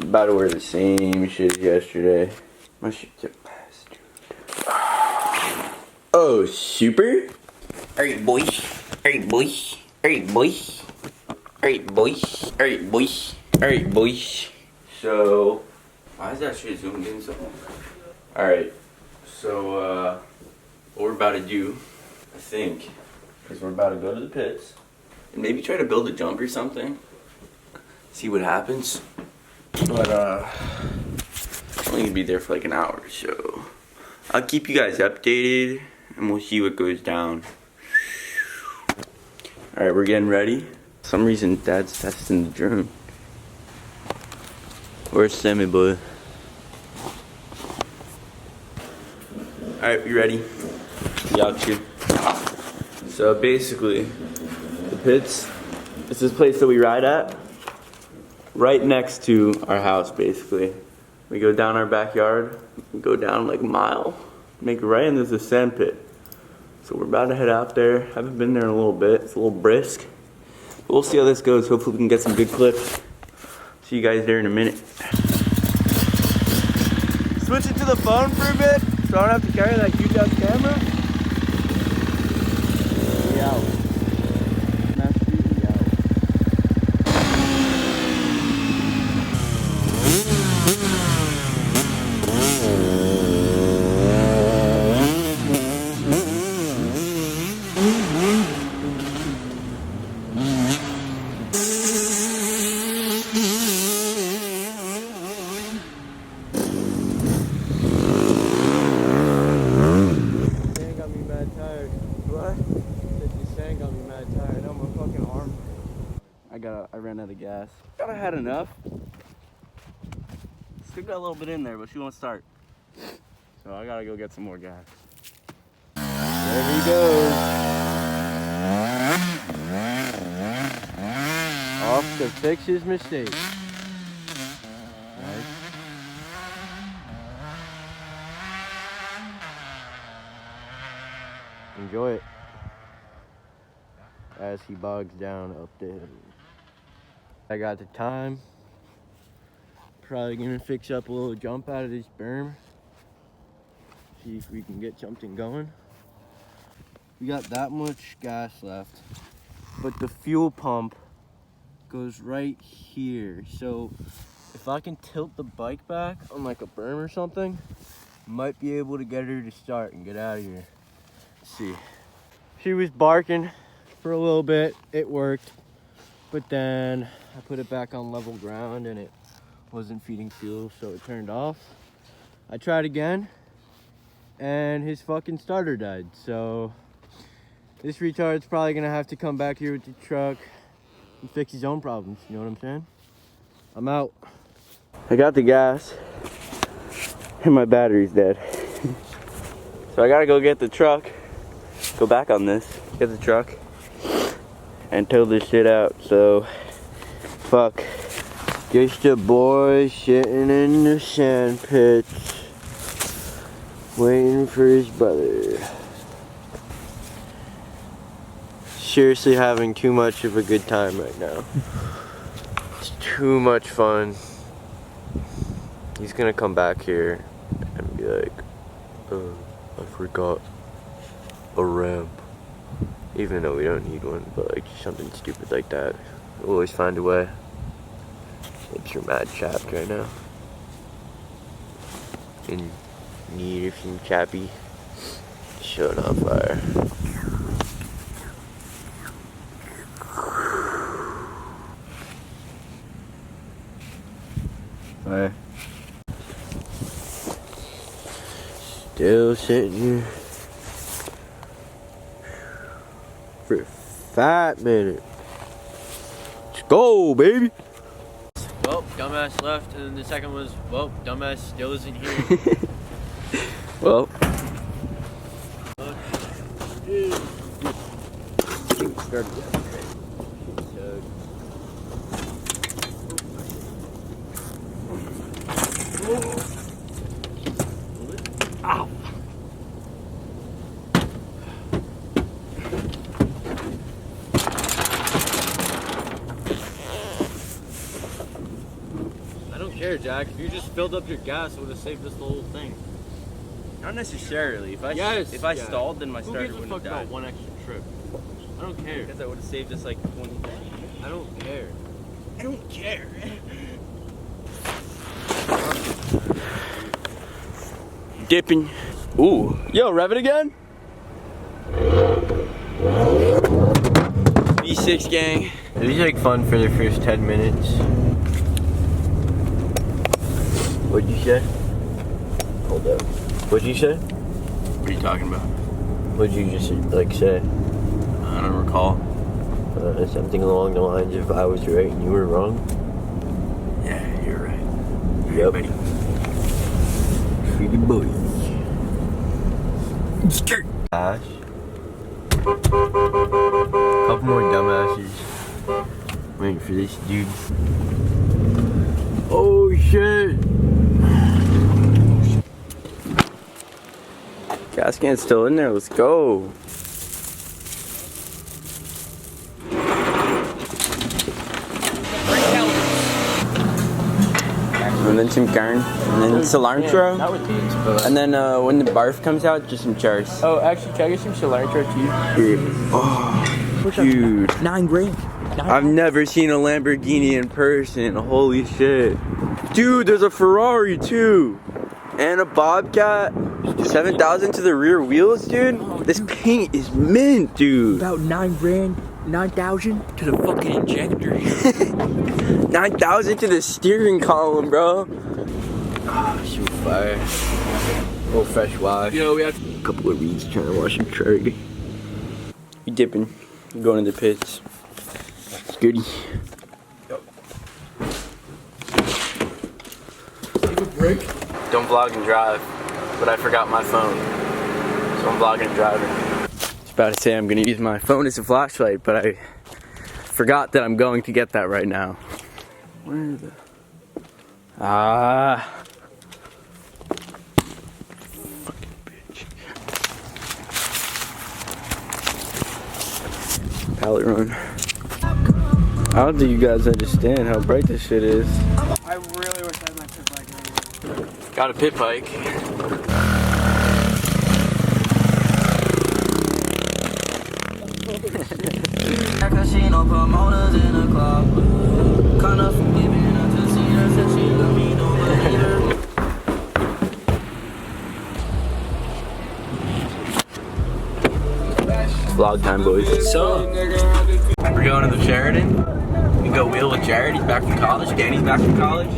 About to wear the same shit as yesterday. My shit's a mess, dude. Oh, super? Alright, boys. Alright, boys. Alright, boys. Alright, boys. Alright, boys. Alright, boys. So, why is that shit zoomed in so much? Alright, so, what we're about to do, I think, is we're about to go to the pits and maybe try to build a jump or something. See what happens. But, I'm only gonna be there for like an hour, so I'll keep you guys updated and we'll see what goes down. Alright, we're getting ready. For some reason, Dad's testing the drone. Where's Sammy, boy? Alright, we ready? Got you. So basically, the pits, it's this place that we ride at. Right next to our house, basically. We go down our backyard, we go down like a mile, make it right, and there's a sand pit. So we're about to head out there. Haven't been there in a little bit. It's a little brisk. But we'll see how this goes. Hopefully we can get some good clips. See you guys there in a minute. Switching to the phone for a bit, so I don't have to carry that huge ass camera. We out. I ran out of gas. Thought I had enough. Still got a little bit in there, but she won't start. So I gotta go get some more gas. There he goes. Off to fix his mistake. Nice. Enjoy it as he bogs down up the hill. I got the time. Probably gonna fix up a little jump out of this berm. See if we can get something going. We got that much gas left, but the fuel pump goes right here. So if I can tilt the bike back on like a berm or something, might be able to get her to start and get out of here. Let's see. She was barking for a little bit, it worked. But then I put it back on level ground and it wasn't feeding fuel, so it turned off. I tried again and his fucking starter died. So this retard's probably gonna have to come back here with the truck and fix his own problems, you know what I'm saying? I'm out. I got the gas and my battery's dead. So I gotta go get the truck, go back on this, get the truck, and tow this shit out. So fuck, just a boy sitting in the sand pits waiting for his brother. Seriously having too much of a good time right now. It's too much fun. He's gonna come back here and be like, I forgot a ramp. Even though we don't need one, but like something stupid like that. We'll always find a way. Lips are mad chapped right now. In need of some chappy. Showing on fire. Fire. Still sitting here for 5 minutes. Let's go, baby. Well, dumbass left, and then the second was, well, dumbass still isn't here. Well. Ow. care, Jack. If you just filled up your gas, it would have saved us the whole thing. Not necessarily. If I Jack. stalled, then my starter Who gives a wouldn't fuck have about died. one extra trip? I don't care. Because that would have saved us like 20, 30 minutes. I don't care. I don't care. Dipping. Ooh. Yo, rev it again. V6 gang. It was like fun for the first 10 minutes. What'd you say? Hold up. What'd you say? What are you talking about? What'd you just like say? I don't recall. Something along the lines of I was right and you were wrong. Yeah, you're right. Yep. Buddy. Pretty boy. Ash. Couple more dumbasses. Waiting for this dude. Oh shit! Gas can's still in there. Let's go. And then some garn, and then cilantro, That would be it. and then when the barf comes out, just some chars. Oh, actually, can I get some cilantro too? Oh, dude. $9 grand. I've never seen a Lamborghini in person. Holy shit. Dude, there's a Ferrari too. And a Bobcat. 7,000 to the rear wheels, dude. This paint is mint, dude. About $9 grand, 9,000 to the fucking injector. 9,000 to the steering column, bro. Shoot fire. Oh, fresh wash. Yo, we have A couple of reeds trying to wash some trade. We dipping. We're going to the pits. Goody. Don't vlog and drive. But I forgot my phone. So I'm vlogging and driving. I was about to say I'm gonna use my phone as a flashlight, but I forgot that I'm going to get that right now. Where the... Ah. Fucking bitch. Pallet run. I don't think you guys understand how bright this shit is. I really wish I had my pit bike right here. Got a pit bike. Casino promoters in the club. Kinda forgiving her to see her, said she love me, don't believe her. Vlog time, boys. so. We're going to the Sheridan. We can go wheel with Jared. He's back from college. Danny's back from college.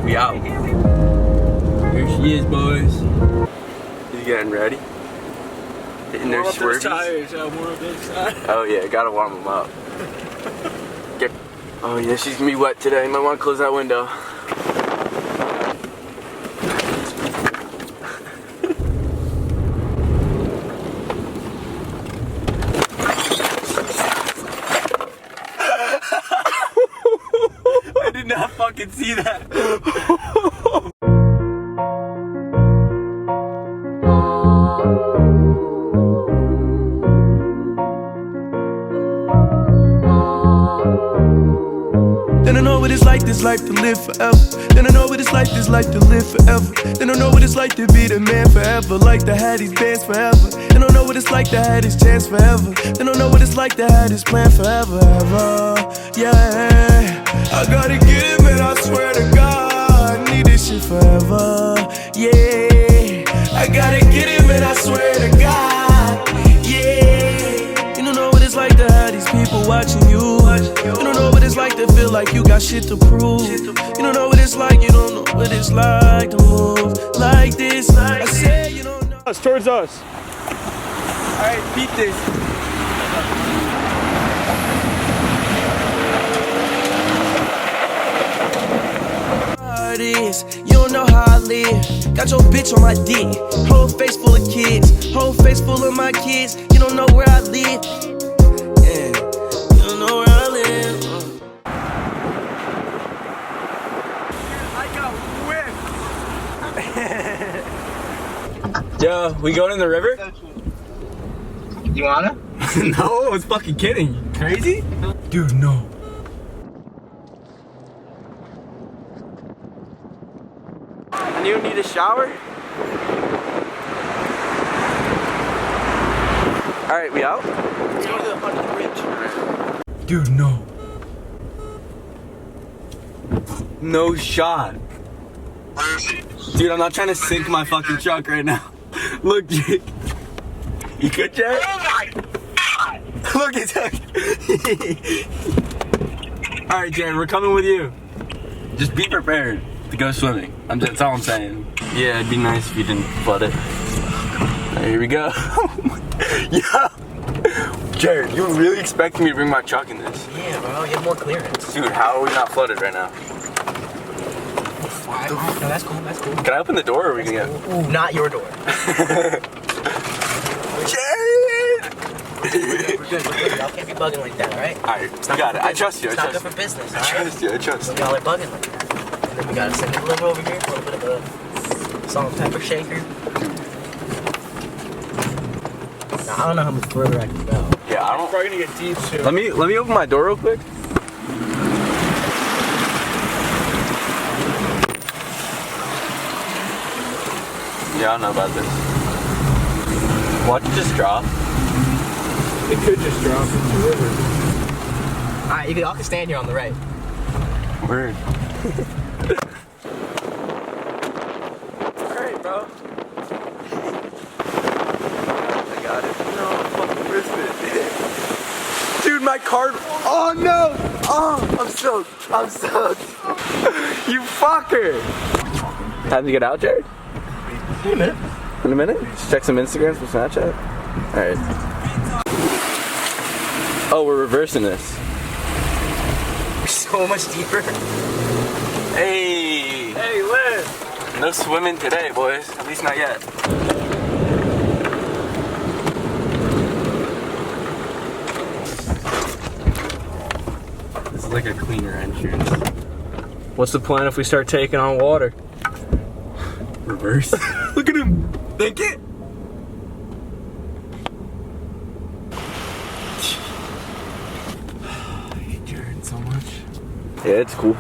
We out. Here she is, boys. He's getting ready. Hitting their swerves. Oh yeah, gotta warm them up. Get. Oh yeah, she's gonna be wet today. Might want to close that window. I did not fucking see that. Then I know what it's like, this life to live forever. Then I know what it's like, this life to live forever. Then I know what it's like to be the man forever. Like to have these bands forever. Then I know what it's like to have this chance forever. Then I know what it's like to have this plan forever, ever. Yeah, I gotta get it, man, I swear to God. I need this shit forever. Yeah, I gotta get it, man, I swear to God. Yeah, you don't know what it's like to have these people watching you. You don't know what it's like to feel like you got shit to prove. You don't know what it's like, you don't know what it's like to move like this. I said you don't know. It's towards us. Alright, beat this. You don't know how I live. Got your bitch on my dick. Whole face full of kids. Whole face full of my kids. You don't know where I live. Yeah, you don't know where I live. Yo, we going in the river? You wanna? No, I was fucking kidding. You crazy? Dude, no. Anyone need a shower? Alright, we out? Let's go to the under the bridge. Dude, no. No shot. Dude, I'm not trying to sink my fucking truck right now. Look, Jake. You good, Jake? Oh my God. Look at that. Alright, Jared, we're coming with you. Just be prepared to go swimming. That's all I'm saying. Yeah, it'd be nice if you didn't flood it. Right, here we go. Yo! Jared, you really expecting me to bring my truck in this? Yeah, bro, you have more clearance. Dude, how are we not flooded right now? No, that's cool, that's cool. Can I open the door or are we gonna get... Ooh, not your door. Jared! We're good. Y'all can't be bugging like that, alright? Alright, you got it. I trust you, It's not good for business, I alright? trust you, I trust you. Y'all are bugging like that. And then we got a cinnamon liver over here, a little bit of a salt and pepper shaker. Now, I don't know how much further I can go. Yeah, I don't... Probably gonna get deep soon. Let me open my door real quick. Yeah, I don't know about this. Watch it just drop. It could just drop into the river. Alright, y'all can stand here on the right. Word. Alright, bro. I got it. No, I fucking missed it. Dude, my card. Oh no! Oh, I'm soaked. I'm soaked. You fucker! Time to get out, Jared? In a minute. In a minute? Just check some Instagram, some Snapchat. Alright. Oh, we're reversing this. So much deeper. Hey! Hey, Liz! No swimming today, boys. At least not yet. This is like a cleaner entrance. What's the plan if we start taking on water? Reverse. Look at him. Think it. I hate Jared so much. Yeah, it's cool.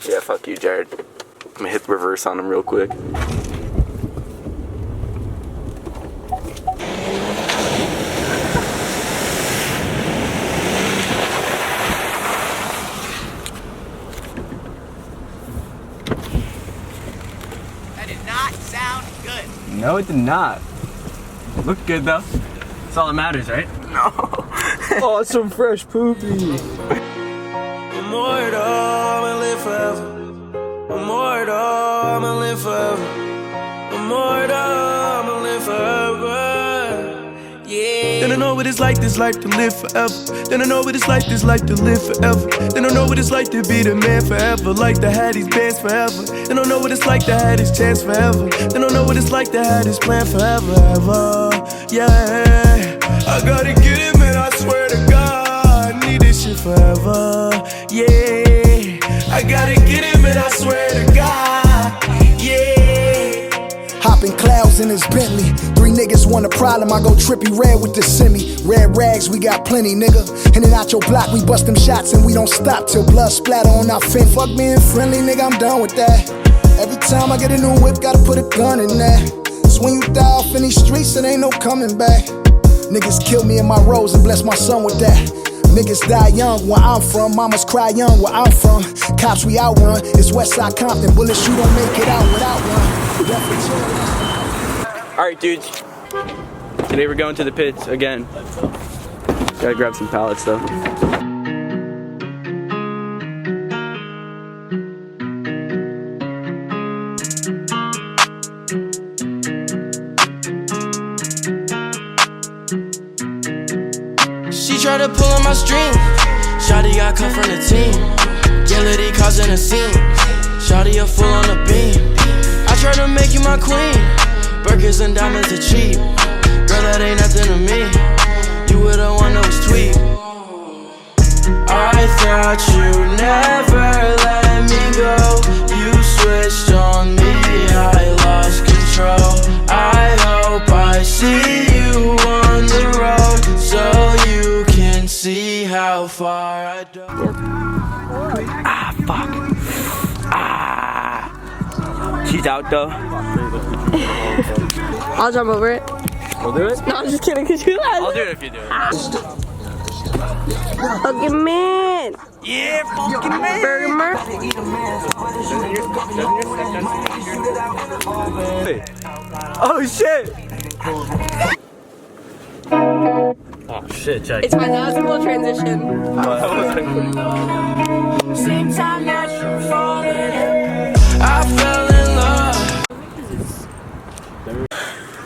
Yeah, fuck you, Jared. I'm gonna hit the reverse on him real quick. No, it did not. Looked good though. That's all that matters, right? No. Oh, some fresh poopy. Immortal, I'ma live forever. Immortal, I'ma live forever. Immortal, I'ma live forever. Yeah. Then I know what it's like, this life to live forever. Then I know what it's like, this life to live forever. Then I know what it's like to be the man forever. Like to have these bands forever. Then I know what it's like to have this chance forever. Then I know what it's like to have this plan forever, ever. Yeah. I gotta get it, man, I swear to God. I need this shit forever. Yeah. I gotta get it, man, I swear to God. Yeah. Hopping clouds in his Bentley. 3 niggas want a problem, I go trippy red with the semi. Red rags, we got plenty, nigga. In and out your block, we bust them shots and we don't stop till blood splatter on our fin. Fuck being friendly, nigga, I'm done with that. Every time I get a new whip, gotta put a gun in that. So when you die off in these streets, it ain't no coming back. Niggas kill me in my roads and bless my son with that. Niggas die young where I'm from, mamas cry young where I'm from. Cops we outrun, it's Westside Compton. Bullets you don't make it out without one. Alright, dudes. Today we're going to the pits again. Gotta grab some pallets though. She tried to pull on my string. Shawty got cut from the team. Guilty causing a scene. Shawty a fool on the beam. I tried to make you my queen. Burgers and diamonds are cheap. Girl, that ain't nothing to me. You were the one that was tweet. I thought you never let me go. You switched on me, I lost control. I hope I see you on the road, so you can see how far I dove. Ah, fuck. Ah. She's out though. I'll jump over it. We'll do it? No, I'm just kidding, cause you laugh. I'll do it if you do it. Fucking man. Yeah, fucking man. Burger. Oh shit. Oh shit, check. It's fine, that was a cool transition. Same time that you're falling, I fell in love.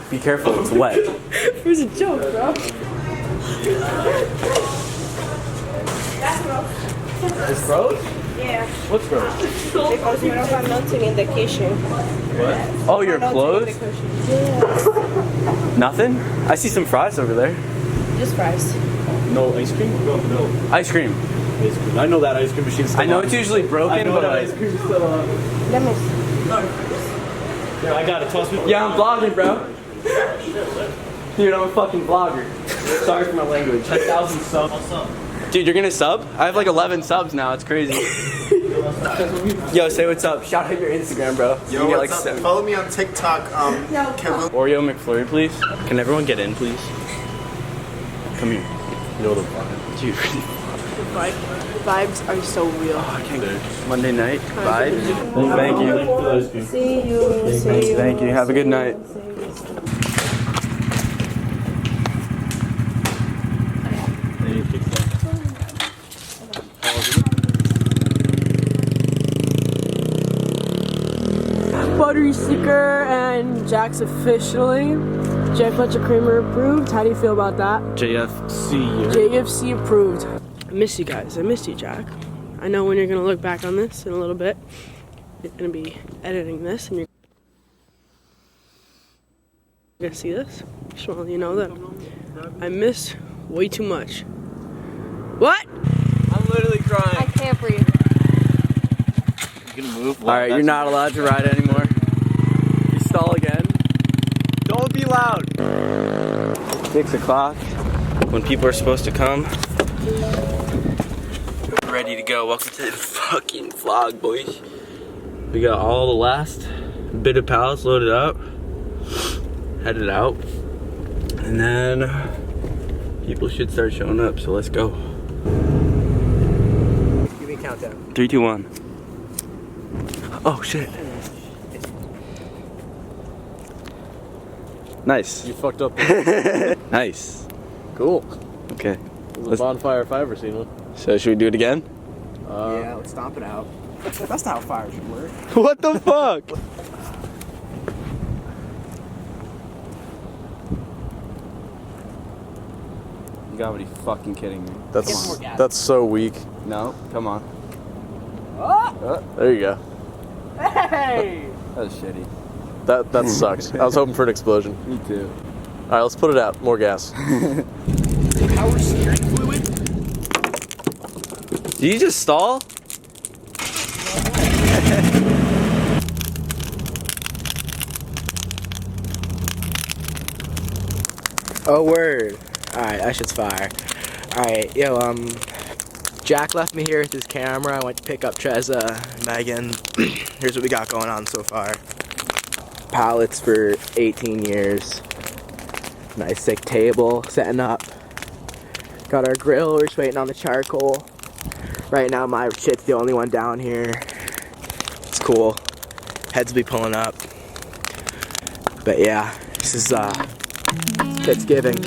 Be careful, it's wet. It was a joke, bro. It's froze? Yeah. What's froze? Because we're not melting in the kitchen. What? Oh, your clothes? Nothing? I see some fries over there. Just fries. No ice cream? No. Ice cream. Ice cream. I know that ice cream machine's still I know on. it's usually broken, I know but that ice cream's still on. Let me. Yeah, I got it. Toss me. yeah, I'm vlogging, bro. Dude, I'm a fucking vlogger. Sorry for my language. 10,000 subs. Dude, you're gonna sub? I have like 11 subs now. It's crazy. Yo, say what's up. Shout out your Instagram, bro. Yo, what's up? 7. Follow me on TikTok. Kevin. Oreo McFlurry, please. Can everyone get in, please? Come here. You know the vibe. Dude. Vibes are so real. Oh, I can't go. Monday night vibes. Thank you. See you. See you. Thank you. Have a good night. Buttery Seeker and Jack's officially J. Fletcher Kramer approved. How do you feel about that? JFC. JFC approved. I miss you guys. I miss you, Jack. I know when you're gonna look back on this in a little bit. You're gonna be editing this and you're gonna see this. Just want to let you know that I miss way too much. What? I'm literally crying. I can't breathe. You gonna move? Alright, you're not allowed to ride anymore. You stall again. Don't be loud. 6 o'clock when people are supposed to come. Ready to go. Welcome to the fucking vlog, boys. We got all the last bit of pallets loaded up, headed out, and then people should start showing up, so let's go. Give me a countdown. 3, 2, 1. Oh shit. Nice. You fucked up. Nice. Cool. Okay. It was a bonfire if I ever seen one. So should we do it again? Yeah, let's stomp it out. That's not how fire should work. What the fuck? You gotta be fucking kidding me. That's so weak. No, come on. There you go. Hey! That was shitty. That sucks. I was hoping for an explosion. Me too. All right, let's put it out. More gas. Power steering fluid? Did you just stall? Oh, word. Alright, that shit's fire. Alright, yo, Jack left me here with his camera. I went to pick up Trezza, Megan. Here's what we got going on so far. Pallets for 18 years. Nice thick table setting up. Got our grill, we're just waiting on the charcoal. Right now my shit's the only one down here. It's cool. Heads will be pulling up. But yeah, this is it's giving.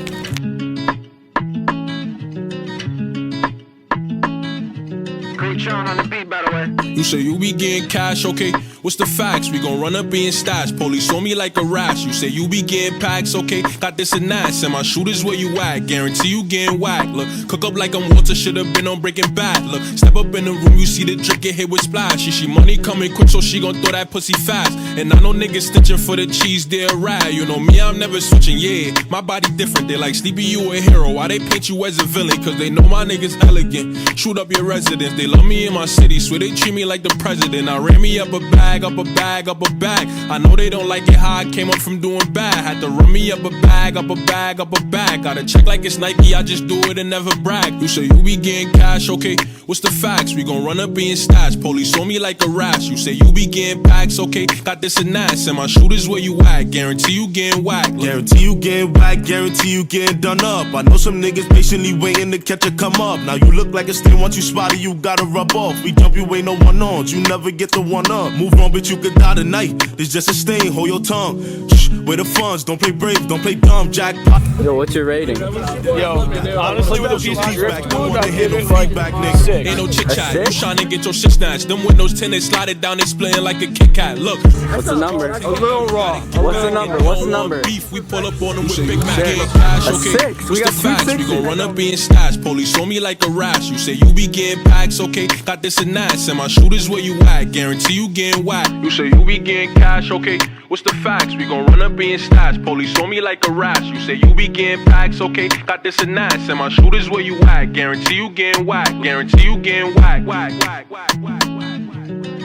You say you be getting cash, okay? What's the facts? We gon' run up in stats. Police on me like a rash. You say you be getting packs, okay? Got this and that. Send my shooters where you at. Guarantee you getting whacked. Look, cook up like I'm Walter. Should've been on Breaking Bad. Look, step up in the room, you see the drink get hit with splash. She money coming quick, so she gon' throw that pussy fast. And I know niggas stitching for the cheese, they're rad. You know me, I'm never switching, yeah. My body different. They like Sleepy, you a hero. Why they paint you as a villain? Cause they know my niggas elegant. Shoot up your residence. They love me in my city. Swear they treat me like the president. I ran me up a bag. bag, up a bag, up a bag. I know they don't like it how I came up from doing bad. Had to run me up a bag, up a bag, up a bag. Gotta check like it's Nike, I just do it and never brag. You say you be getting cash, okay, what's the facts? We gon' run up in stats, police on me like a rash. You say you be getting packs, okay, got this and that. Send my shooters where you at, guarantee you getting whacked. Guarantee you getting whacked, guarantee you getting done up. I know some niggas patiently waiting to catch a come up. Now you look like a stain, once you spotted you gotta rub off. We jump, you ain't no one-ons, you never get the one up. Move on, bitch, you could die tonight. This just a stain, hold your tongue. Shh, where the funds, don't play brave, don't play dumb, jackpot. Yo, what's your rating? Yo, honestly, with a piece of drift, I give it like 6. Ain't no chit chat, you tryna get your shit snatched. Them windows tinted, slide it down, they splitting like a Kit Kat. Look, What's the number? a little raw. What's the number? What's the number? Beef, we pull up on them with Big Mac. Getting cash, okay? What's the facts? We gon' run up in stats. Police on me like a rash. You say you be getting packs, okay? Got this and that. Send my shooters where you at. Guarantee you getting whacked. You say you be getting cash, okay? What's the facts? We gon' run up in stats. Police on me like a rash. You say you be getting packs, okay? Got this and that. Send my shooters where you at. Guarantee you getting whacked. Guarantee you getting whacked. Whack, whack, whack, whack, whack.